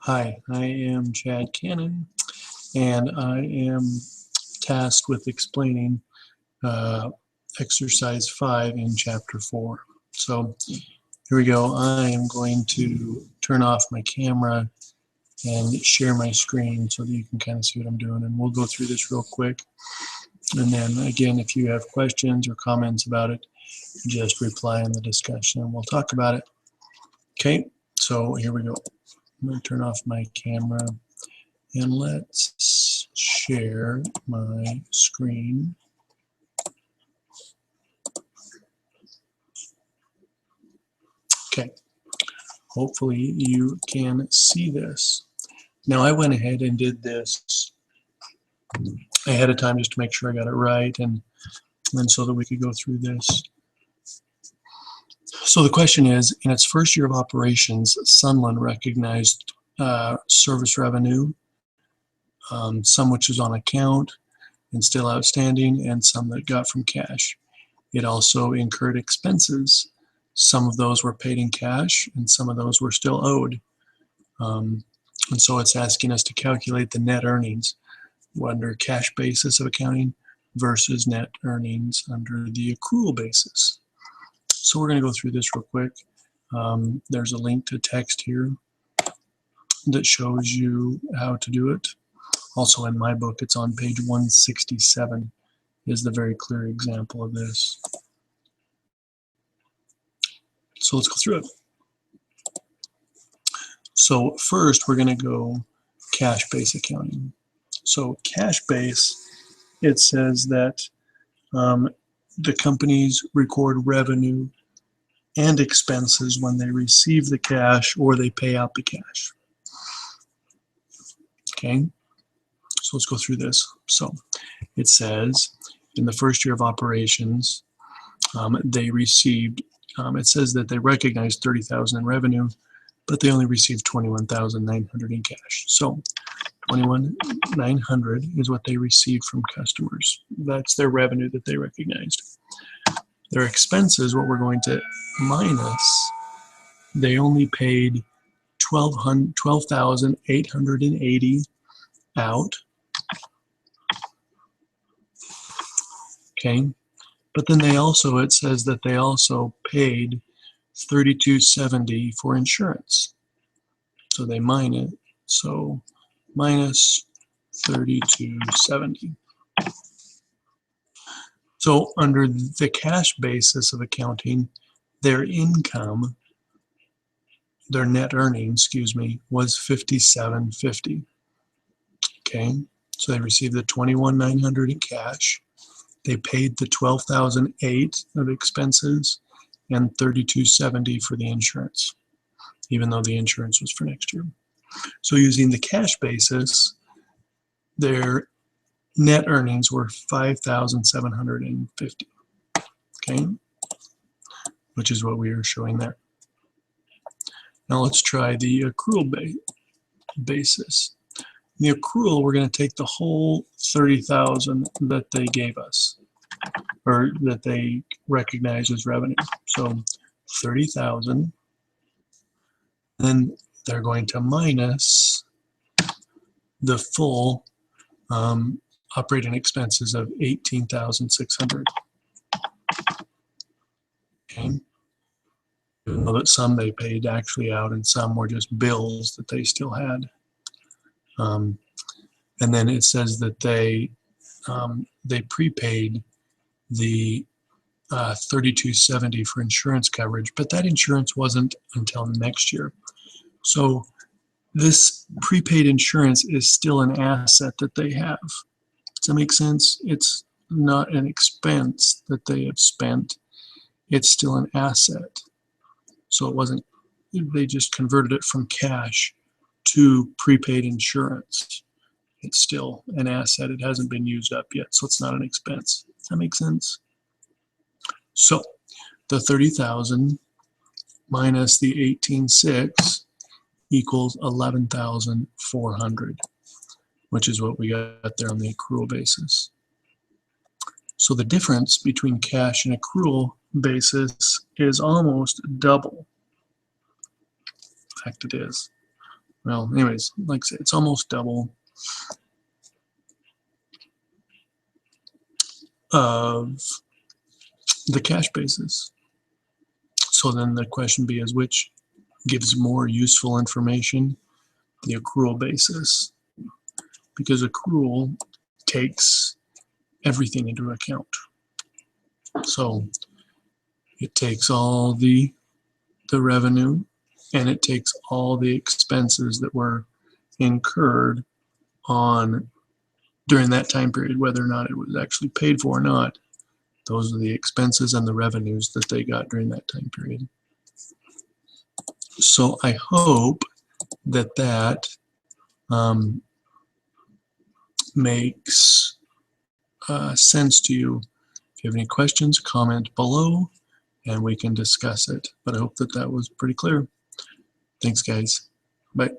Hi, I am Chad Cannon, and I am tasked with explaining uh, exercise 5 in chapter 4. So here we go. I am going to turn off my camera and share my screen so that you can kind of see what I'm doing, and we'll go through this real quick. And then again, if you have questions or comments about it, just reply in the discussion and we'll talk about it. Okay, so here we go. I'm going to turn off my camera and let's share my screen. Okay, hopefully you can see this. Now I went ahead and did this ahead of time just to make sure I got it right and so that we could go through this. So the question is, in its first year of operations, Sunland recognized service revenue, some which is on account and still outstanding, and some that got from cash. It also incurred expenses. Some of those were paid in cash, and some of those were still owed. And so it's asking us to calculate the net earnings under cash basis of accounting versus net earnings under the accrual basis. So we're going to go through this real quick. There's a link to text here that shows you how to do it. Also in my book, it's on page 167, is the very clear example of this. So let's go through it. So first, we're going to go cash base accounting. So cash base, it says that the companies record revenue and expenses when they receive the cash or they pay out the cash. Okay, so let's go through this. So it says in the first year of operations, they received, it says that they recognized $30,000 in revenue, but they only received $21,900 in cash. So $21,900 is what they received from customers. That's their revenue that they recognized. Their expenses, what we're going to minus, they only paid $12,880 out. Okay, but then they also, it says that they also paid $32.70 for insurance. So they minus, so minus $32.70. So under the cash basis of accounting, their income, their net earnings, was $57.50. Okay, so they received the $21,900 in cash. They paid the $12,008 of expenses and $32.70 for the insurance, even though the insurance was for next year. So using the cash basis, their net earnings were $5,750, okay, which is what we are showing there. Now let's try the accrual basis. In the accrual, we're going to take the whole $30,000 that they gave us, or that they recognize as revenue. So $30,000, then they're going to minus the full operating expenses of $18,600. Okay. Even though that some they paid actually out and some were just bills that they still had. And then it says that they prepaid the $32.70 for insurance coverage, but that insurance wasn't until next year. So this prepaid insurance is still an asset that they have. Does that make sense? It's not an expense that they have spent. It's still an asset. So it wasn't, they just converted it from cash to prepaid insurance. It's still an asset. It hasn't been used up yet, so it's not an expense. Does that make sense? So the $30,000 minus the $18,600 equals $11,400, which is what we got there on the accrual basis. So the difference between cash and accrual basis is almost double. In fact, it is. well, anyways, like I said, it's almost double of the cash basis. So then the question B is, which gives more useful information? The accrual basis, because accrual takes everything into account. So it takes all the revenue, and it takes all the expenses that were incurred on during that time period, whether or not it was actually paid for or not. Those are the expenses and the revenues that they got during that time period. So I hope that that makes sense to you. If you have any questions, comment below and we can discuss it. But I hope that that was pretty clear. Thanks, guys. Bye.